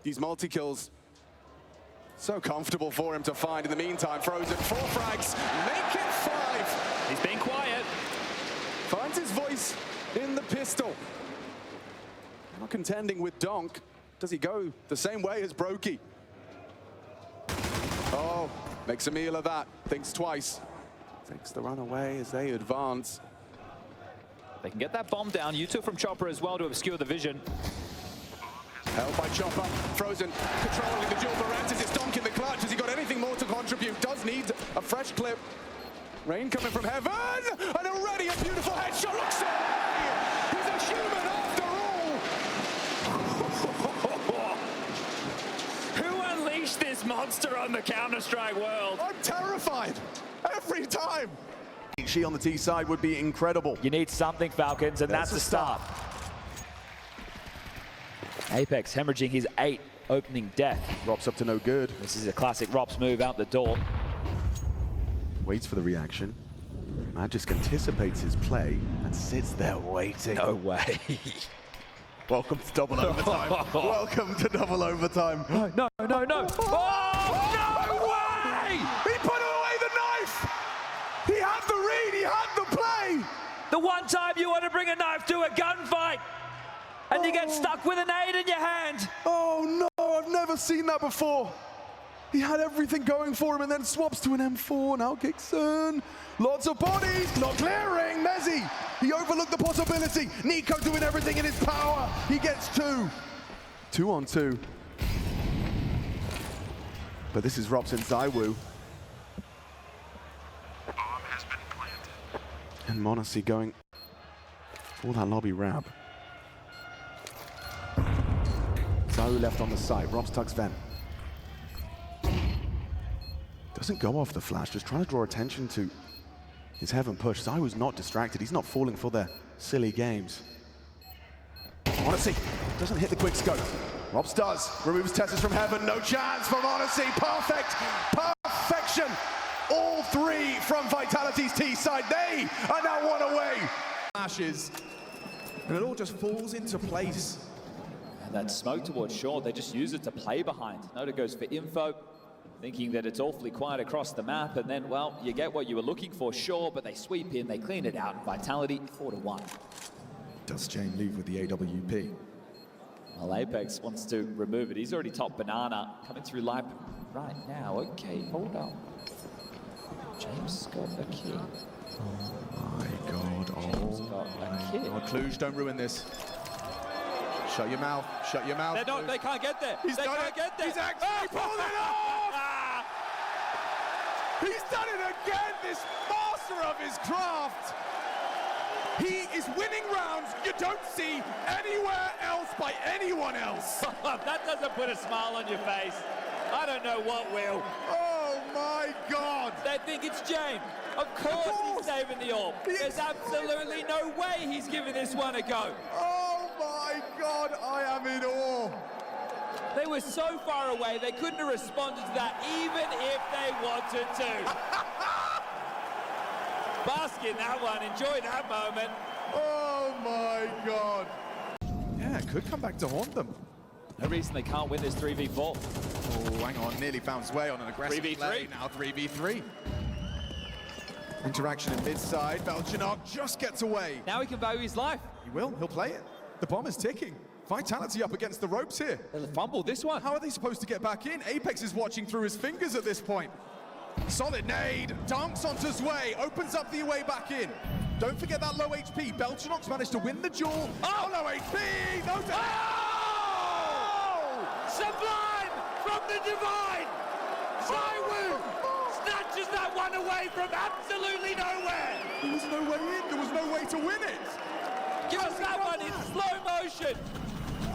These multi-kills, so comfortable for him to find. In the meantime, Frozen, 4 frags, make it 5. He's being quiet. Finds his voice in the pistol. Not contending with Donk. Does he go the same way as Brokey? Oh, makes a meal of that. Thinks twice. Takes the run away as they advance. They can get that bomb down. You took from Chopper as well to obscure the vision. Held by Chopper. Frozen controlling the dual Barantis. It's Donk in the clutch. Has he got anything more to contribute? Does need a fresh clip. Rain coming from heaven. And already a beautiful headshot. Looks away. He's a human after all. Who unleashed this monster on the Counter-Strike world? I'm terrified. Every time. She on the T side would be incredible. You need something, Falcons, and that's the start. Apex hemorrhaging his 8 opening death. Robs up to no good. This is a classic Robs move out the door. Waits for the reaction. Magisk anticipates his play and sits there waiting. No way. Welcome to double overtime. Welcome to double overtime. No. Oh, no way! He put away the knife! He had the read, he had the play! The one time you want to bring a knife to a gunfight and you get stuck with an aid in your hand. Oh no, I've never seen that before. He had everything going for him and then swaps to an M4. Now kicks in. Lots of bodies, not clearing. Mezzi, he overlooked the possibility. Nico doing everything in his power. He gets 2. 2 on 2. But this is Robs and ZywOo. And Monacy going for that lobby wrap. ZywOo left on the site. Robs tugs Ven. Doesn't go off the flash, just trying to draw attention to his heaven push. Zai was not distracted. He's not falling for their silly games. Odyssey doesn't hit the quick scope. Robs does. Removes Tessus from heaven. No chance from Odyssey. Perfection. All three from Vitality's T side. They are now one away. Flashes, and it all just falls into place. And that smoke towards short, they just use it to play behind. Noda goes for info, thinking that it's awfully quiet across the map, and then, well, you get what you were looking for, sure, but they sweep in, they clean it out. Vitality 4-1. Does Jane leave with the AWP? Well, Apex wants to remove it. He's already top banana, coming through live right now. Okay, hold on. James got a kill. Oh my god, James got a kill. God, Cluj, don't ruin this. Shut your mouth, shut your mouth. They can't get there. He's they done can't it. get there. He's actually pulled it off! He's done it again, this master of his craft. He is winning rounds you don't see anywhere else by anyone else. That doesn't put a smile on your face. I don't know what will. Oh my god! They think it's James. Of course he's saving the orb. There's absolutely no way he's giving this one a go. Oh my god, I am in awe. They were so far away, they couldn't have responded to that even if they wanted to. Bask in that one, enjoy that moment. Oh my god. Yeah, it could come back to haunt them. No reason they can't win this 3v4. Oh, hang on, nearly found his way on an aggressive 3v3. play. Now 3v3. Interaction in mid side. Belchinok just gets away. Now he can value his life. He will, he'll play it. The bomb is ticking. Vitality up against the ropes here. They'll fumble this one. How are they supposed to get back in? Apex is watching through his fingers at this point. Solid nade, dunks onto Sway, opens up the way back in. Don't forget that low HP. Belchinok's managed to win the duel. Oh, low HP! No Sublime from the divine! Zaiwu snatches that one away from absolutely nowhere! There was no way in, there was no way to win it. Give us that one in slow motion!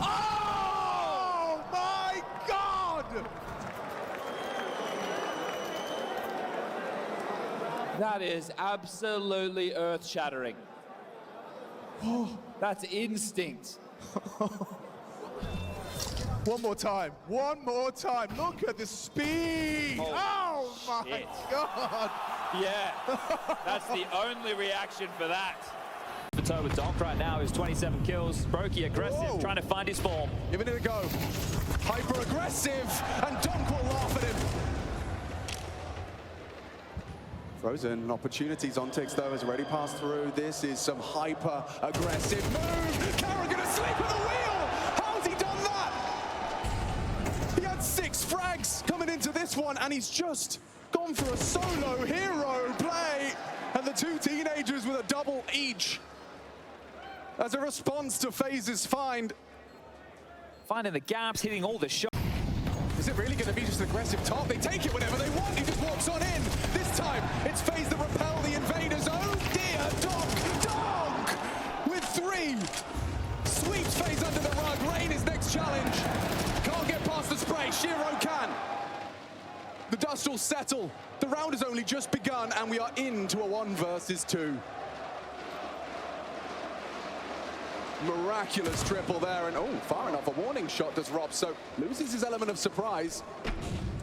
Oh my god! That is absolutely earth-shattering. That's instinct. One more time, one more time. Look at the speed. Oh my shit. god. Yeah, that's the only reaction for that. The toe with Donk right now is 27 kills. Brokey aggressive, Whoa. trying to find his form. Giving it a go. Hyper aggressive, and Donk will laugh at him. Frozen opportunities. Ontix though has already passed through. This is some hyper aggressive move. Carrigan asleep at the wheel. How's he done that? He had 6 frags coming into this one, and he's just gone for a solo hero play. And the two teenagers with a double each as a response to FaZe's find. Finding the gaps, hitting all the shots. Is it really going to be just an aggressive top? They take it whenever they want. He just walks on in. This time, it's FaZe that repel the invaders. Oh dear, Donk with 3. Sweeps FaZe under the rug. Rain is next challenge. Can't get past the spray. Shiro can. The dust will settle. The round has only just begun, and we are into a 1 versus 2. Miraculous triple there, and oh, far enough, a warning shot does Rob, so loses his element of surprise,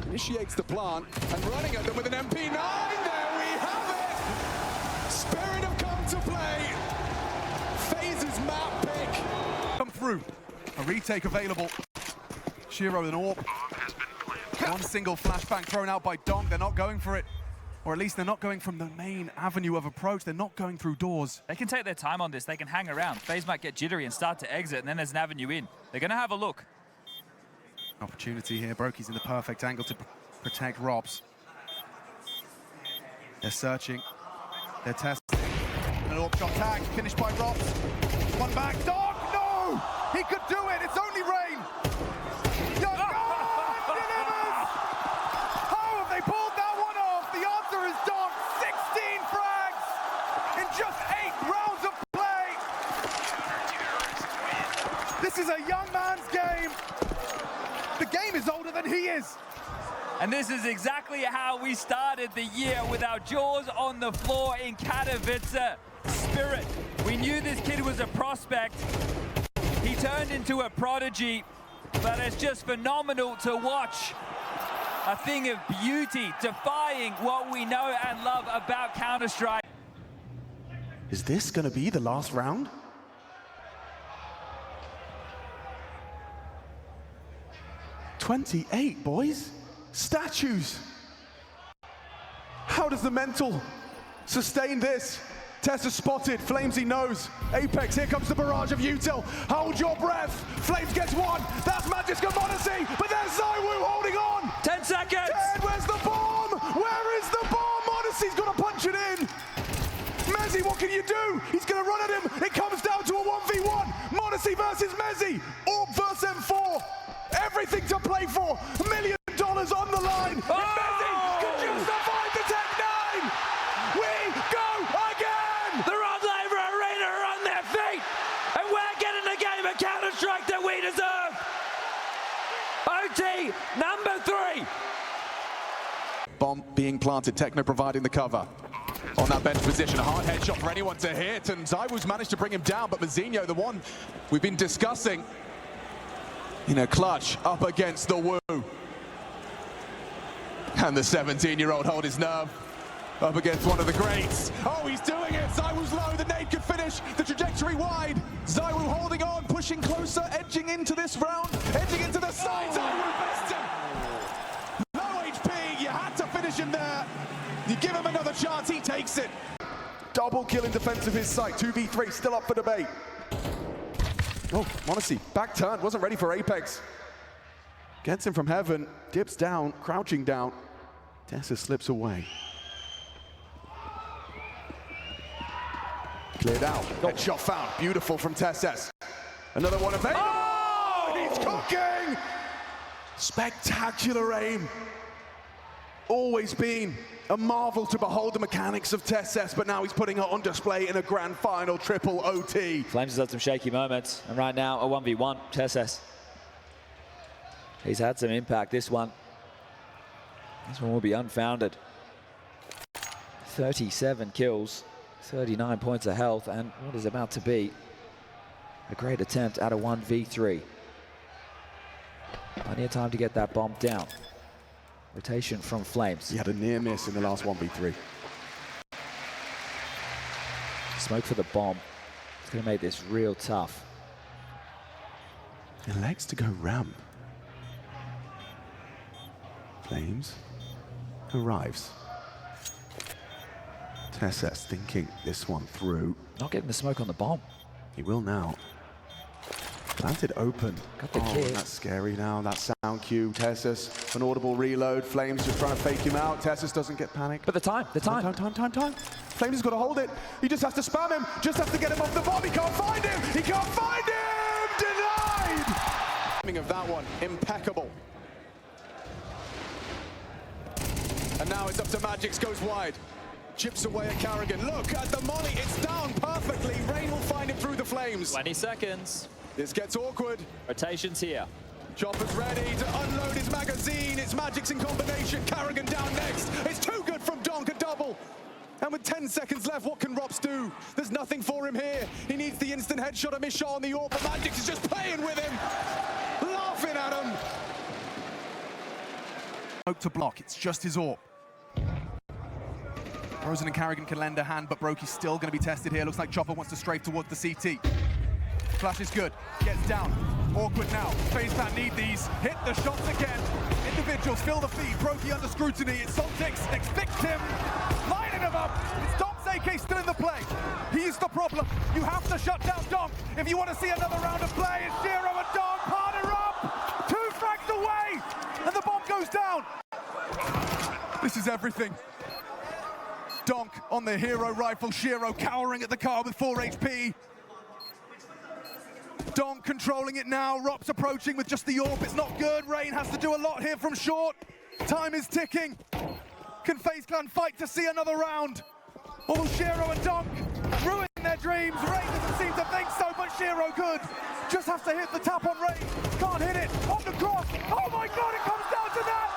initiates the plant, and running at them with an MP9, there we have it! Spirit have come to play, FaZe's map pick. Come through, a retake available. Shiro and Orb. One single flashbang thrown out by Donk, they're not going for it. Or at least they're not going from the main avenue of approach. They're not going through doors. They can take their time on this. They can hang around. FaZe might get jittery and start to exit, and then there's an avenue in. They're going to have a look. Opportunity here. Brokey's in the perfect angle to protect Robs. They're searching. They're testing. And an AWP shot tag. Finished by Robs. One back. Dog! No! He could do it. It's only Rain. Young God delivers! How have they pulled that one off? The answer is Dog. 16 frags in just 8 rounds of play. This is a young man's game. The game is older than he is. And this is exactly how we started the year, with our jaws on the floor in Katowice. Spirit. We knew this kid was a prospect. He turned into a prodigy, but it's just phenomenal to watch. A thing of beauty, defying what we know and love about Counter-Strike. Is this going to be the last round? "28, boys. Statues. How does the mental sustain this? Tessa spotted, Flames he knows. Apex, here comes the barrage of util. Hold your breath. Flames gets one. That's Magic's got Monacy, but there's ZywOo holding on. 10 seconds. 10, where's the bomb? Where is the bomb? Monacy's got to punch it in. Mezzy, what can you do? He's going to run at him. It comes down to a 1v1. Monacy versus Mezzy. Orb versus M4. Everything to play for. $1 million on the line. Oh! Mezzy can just survive the Tech 9. We go again. The Rod Laver Arena are on their feet, and we're getting the game of Counter-Strike that we deserve. OT number 3. Bomb being planted, Techno providing the cover. On that bench position, a hard headshot for anyone to hit, and ZywOo's managed to bring him down, but Mazinho, the one we've been discussing, in a clutch up against the Woo. And the 17-year-old hold his nerve up against one of the greats. Oh, he's doing it. ZywOo's low. The nade could finish. The trajectory wide. ZywOo holding on, pushing closer, edging into this round, edging into the side. ZywOo bests him. Low HP. You had to finish him there. You give him another chance. He takes it. Double kill in defense of his site. 2v3 still up for debate. Oh, Monacy, back turn, wasn't ready for Apex. Gets him from heaven, dips down, crouching down. Tessa slips away. Cleared out, headshot found, beautiful from Tesses. Another one available. Oh, he's cooking! Spectacular aim. Always been a marvel to behold the mechanics of Tesses, but now he's putting it on display in a grand final triple OT. Flames has had some shaky moments, and right now a 1v1, Tesses. He's had some impact. This one will be unfounded. 37 kills, 39 points of health, and what is about to be a great attempt at a 1v3. Plenty of time to get that bomb down. Rotation from Flames. He had a near miss in the last 1v3. Smoke for the bomb. It's going to make this real tough. Elects to go ramp. Flames arrives. Tesses thinking this one through. Not getting the smoke on the bomb. He will now. Planted open. Got the oh, kick. That's scary now. That sound cue. Tesses, an audible reload. Flames just trying to fake him out. Tesses doesn't get panicked. But the time. Time. Flames has got to hold it. He just has to spam him. Just has to get him off the bomb. He can't find him. He can't find him. Denied. Timing of that one, impeccable. And now it's up to Magix, goes wide. Chips away at Carrigan. Look at the molly, it's down perfectly. Rain will find him through the flames. 20 seconds. This gets awkward. Rotation's here. Chopper's ready to unload his magazine. It's Magix in combination. Carrigan down next. It's too good from Donk, a double. And with 10 seconds left, what can Rops do? There's nothing for him here. He needs the instant headshot, a miss shot on the orb, but Magix is just playing with him. Laughing at him. To block, it's just his AWP. Rosen and Carrigan can lend a hand, but Brokey's still going to be tested here. Looks like Chopper wants to strafe towards the CT. Flash is good, gets down. Awkward now, FaZe need these. Hit the shots again. Individuals fill the feed, Brokey under scrutiny. It's Soltix, expect him. Lining him up, it's Donk's AK still in the play. He's the problem. You have to shut down Donk if you want to see another round of play. It's Shiro and Donk, partner up. 2 frags away, and the bomb goes down. This is everything. Donk on the hero rifle, Shiro cowering at the car with 4 HP. Donk controlling it now, Rops approaching with just the AWP, it's not good. Rain has to do a lot here from short. Time is ticking. Can FaZe Clan fight to see another round? Or will Shiro and Donk ruin their dreams? Rain doesn't seem to think so, but Shiro could. Just has to hit the tap on Rain. Can't hit it, on the cross. Oh my God, it comes down to that!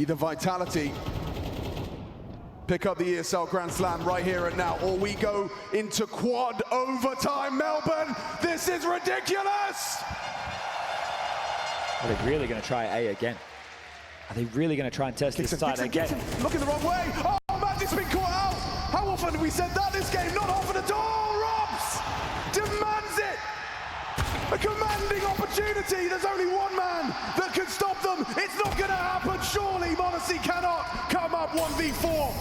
Either Vitality pick up the ESL Grand Slam right here and now, or we go into quad overtime. Melbourne, this is ridiculous! Are they really going to try A again? Are they really going to try and test this side again? Looking the wrong way. Oh, Magic's been caught out. How often have we said that this game? Not often at all. Robs demands it. A commanding opportunity. There's only one man that can stop them. It's not going to happen. Surely Monacy cannot come up 1v4.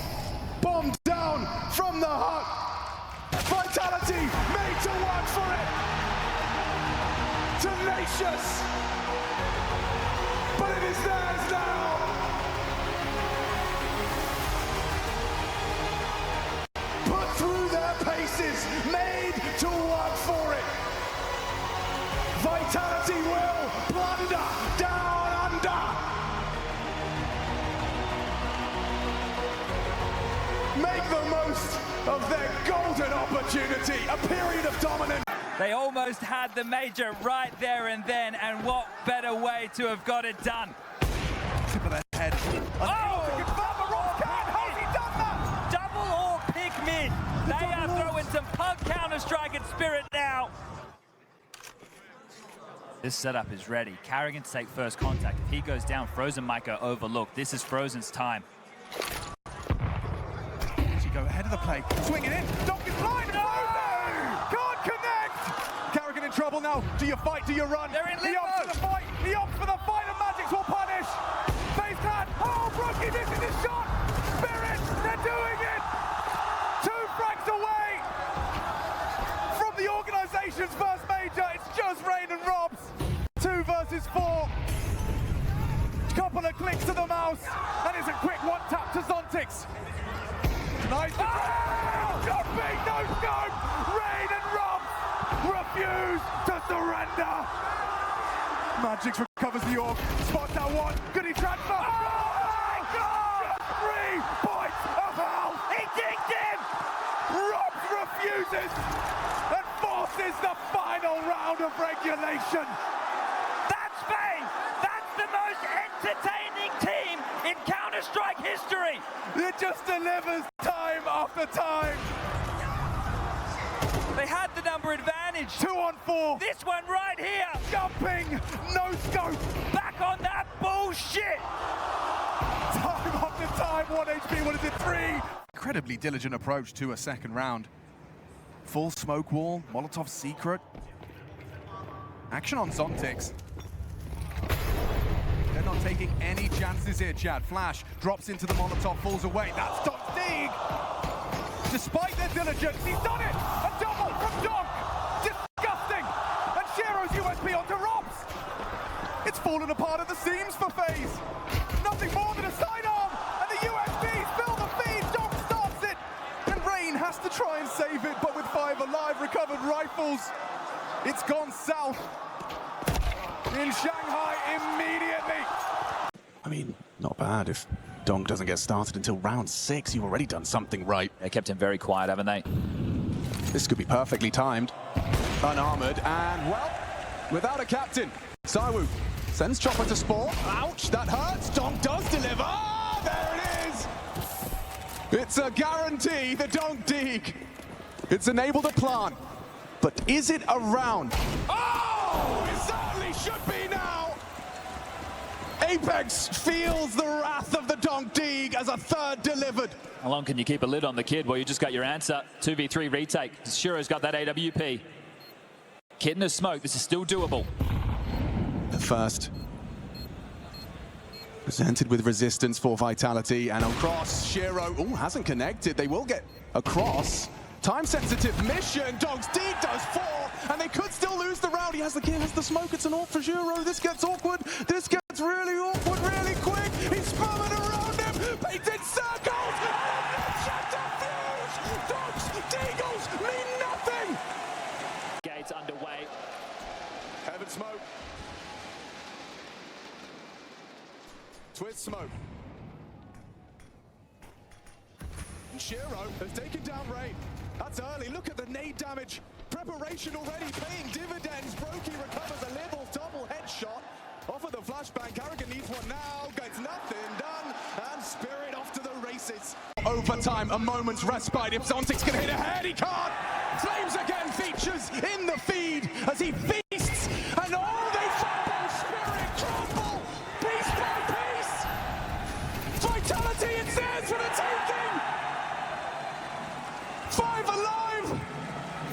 Bomb down from the hut. Vitality made to work for it. Tenacious. But it is theirs now. Put through their paces, made to work for it. Vitality will plunder down under. Make the most of their golden opportunity, a period of dominance. They almost had the major right there and then, and what better way to have got it done? Tip of the head. Oh! How's he done that? Double or pick mid. They are throwing some punk Counter-Strike at Spirit now. This setup is ready. Carrigan to take first contact. If he goes down, Frozen might go overlooked. This is Frozen's time. She go ahead of the play. Swing it in. Donk is blind. No! Can't connect. Carrigan in trouble now. Do you fight? Do you run? They're in He limbo. opts for the fight. He opts for the fight, and Magic will punish. Face hand. Oh, Brookie misses his shot. Spirit, they're doing it. 2 frags away from the organization's first major. It's just Rain and Robs. 2 versus 4. Couple of clicks to the mouse, and it's a quick one tap to Zontix. Nice. Oh! Jumping, no scope. Rain and Robs refuse to surrender. Magix recovers the orb. Spots that one. Good he transfer. Oh my God! 3 points of hell. He dinked him! Robs refuses and forces the final round of regulation. That's Spain! That's the most entertaining team in Counter-Strike history! It just delivers time after time. They had the number advantage. 2 on 4. This one right here! Jumping, no scope. Back on that bullshit! Time after time, 1 HP, what is it, 3? Incredibly diligent approach to a second round. Full smoke wall, Molotov secret. Action on Zontix. They're not taking any chances here, Chad. Flash drops into the Molotov, falls away. That's Donk Dig! Despite their diligence, he's done it! A double from Donk! Disgusting! And Shero's USP onto Robs! It's fallen apart at the seams for FaZe. Nothing more than a sidearm! And the USPs fill the feed! Donk starts it! And Rain has to try and save it, but with 5 alive, recovered rifles, it's gone south. In Shanghai immediately. I mean, not bad. If Donk doesn't get started until round 6, you've already done something right. They kept him very quiet, haven't they? This could be perfectly timed. Unarmored and, well, without a captain. Saiwu sends Chopper to Spore. Ouch, that hurts. Donk does deliver. Ah, there it is. It's a guarantee, the Donk Dig. It's enabled a plant. But is it a round? Oh, it certainly should be now. Apex feels the wrath of the Donk Dig as a 3rd delivered. How long can you keep a lid on the kid? Well, you just got your answer. 2v3 retake. Shiro's got that AWP. Kid in a smoke. This is still doable. The first presented with resistance for Vitality, and on cross, Shiro hasn't connected. They will get across. Time-sensitive mission. Dogs Dig does 4, and they could still lose the round. He has the kill, has the smoke. It's an AWP for Shiro. This gets awkward. This gets really awkward, really quick. He's spinning around him. Painted circles. Dogs Deagles mean nothing. Gates underway. Heaven smoke. Twist smoke. Shiro has taken down Rain. That's early. Look at the nade damage. Preparation already paying dividends. Brokey recovers a little double headshot off of the flashbang. Carrigan needs one now. Gets nothing done. overtime, a moment's respite. If Zontic's gonna hit ahead, he can't. Flames again features in the feed as he feasts, and all they football spirit crumble piece by piece. Vitality, it's theirs for the taking. 5 alive,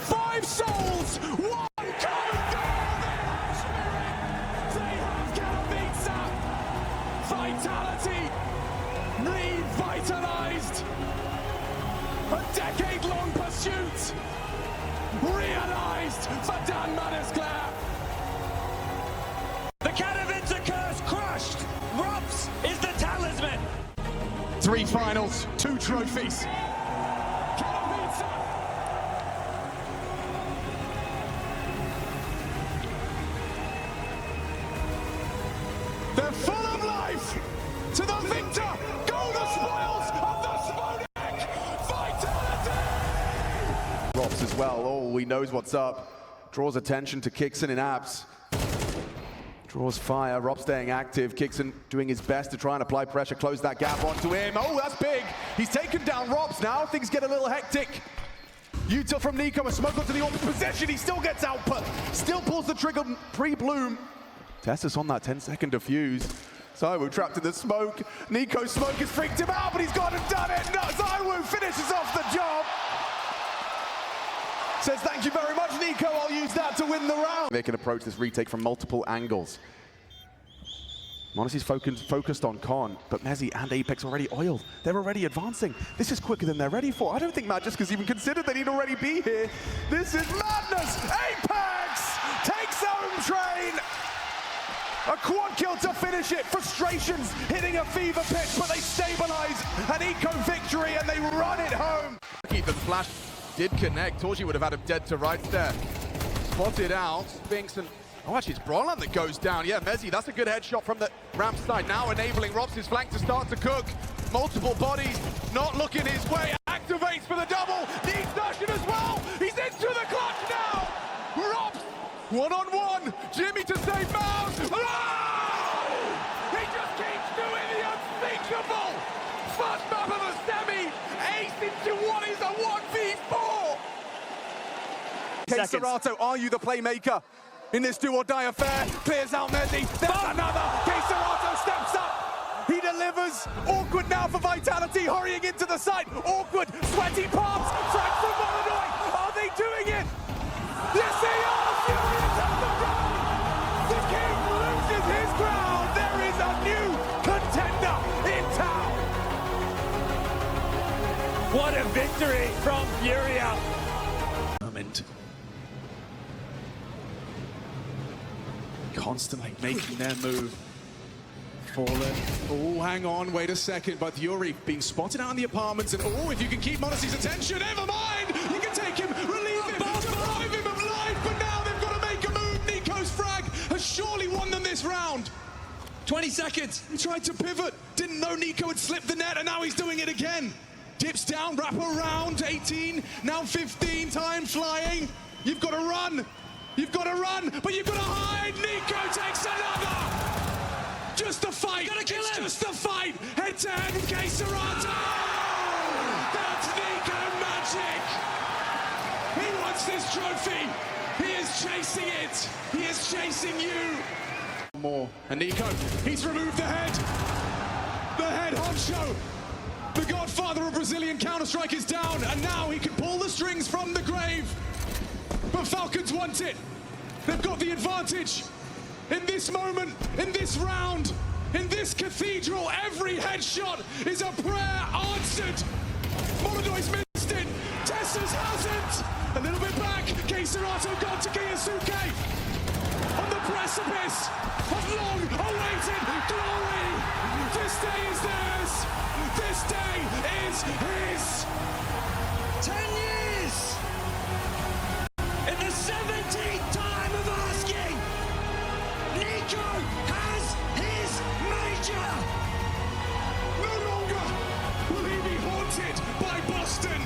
5 souls, 1 common goal. They have Katowice. Vitality revitalized. A decade-long pursuit realized for Dan Manisclair. The Katowice curse crushed. Rops is the talisman. 3 finals, 2 trophies. Katowice. They're full of life. To the victor, go the spoils of the Spunj. Vitality. Rops as well. Oh, he knows what's up. Draws attention to Kixon in abs. Draws fire. Rob staying active. Kixon doing his best to try and apply pressure, close that gap onto him. Oh, that's big. He's taken down Robs now. Things get a little hectic. Util from Nico, a smoke onto the open possession. He still gets output. Still pulls the trigger pre-bloom. Tessus on that 10-second defuse. Zaiwu trapped in the smoke. Nico's smoke has freaked him out, but he's gone and done it. No, Zaiwu finishes off the job. Says, thank you very much, Nico. I'll use that to win the round. They can approach this retake from multiple angles. Monacy's focused on Con, but Mezzi and Apex already oiled. They're already advancing. This is quicker than they're ready for. I don't think Magiska's even considered that he'd already be here. This is madness. Apex takes home train. A quad kill to finish it. Frustrations hitting a fever pitch, but they stabilize an eco victory and they run it home. The flash did connect. Torji would have had him dead to rights there. Spotted out. Spinks and... Oh, actually, it's Brawland that goes down. Yeah, Mezzi, that's a good headshot from the ramp side. Now enabling Robs' flank to start to cook. Multiple bodies not looking his way. Activates for the double. Needs Nushin as well. He's into the clutch now. Robs, one-on-one. Jimmy to save Mouse. Oh! He just keeps doing the unthinkable. First map of the semi. Ace into what is a 1v4. Serato, are you the playmaker in this do-or-die affair? Clears out Mezzi. There's another. Serato steps up. He delivers. Awkward now for Vitality, hurrying into the site. Awkward, sweaty palms. Frag from Molyneux. Are they doing it? Yes, they are. Furious at the ground. The king loses his crown. There is a new contender in town. What a victory from Furia. Moment. Constantly making their move. Fallen. Oh, hang on, wait a second. But Yuri being spotted out in the apartments, and oh, if you can keep Monacy's attention, never mind! You can take him, relieve him, deprive him of life, but now they've got to make a move. Nico's frag has surely won them this round. 20 seconds. He tried to pivot, didn't know Nico had slipped the net, and now he's doing it again. Dips down, wrap around, 18, now 15, time flying. You've got to run. You've got to run, but you've got to hide. Nico takes another. Just a fight. Gotta kill him. Just a fight. Head to head with Serato. That's Nico magic. He wants this trophy. He is chasing it. He is chasing you. More. And Nico, he's removed the head. The head honcho. The godfather of Brazilian Counter-Strike is down, and now he can pull the strings from the grave. But Falcons want it. They've got the advantage. In this moment, in this round, in this cathedral, every headshot is a prayer answered. Molyneux's missed it. Tessus hasn't. A little bit back. Serato got to Kiyasuke. On the precipice of long-awaited glory. This day is theirs. This day is his. 10 years. In the 17th time of asking, Nico has his major. No longer will he be haunted by Boston.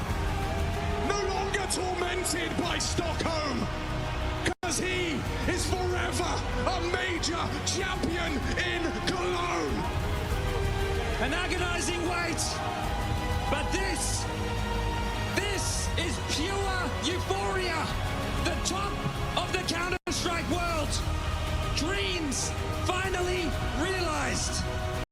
No longer tormented by Stockholm. Because he is forever a major champion in Cologne. An agonizing wait But this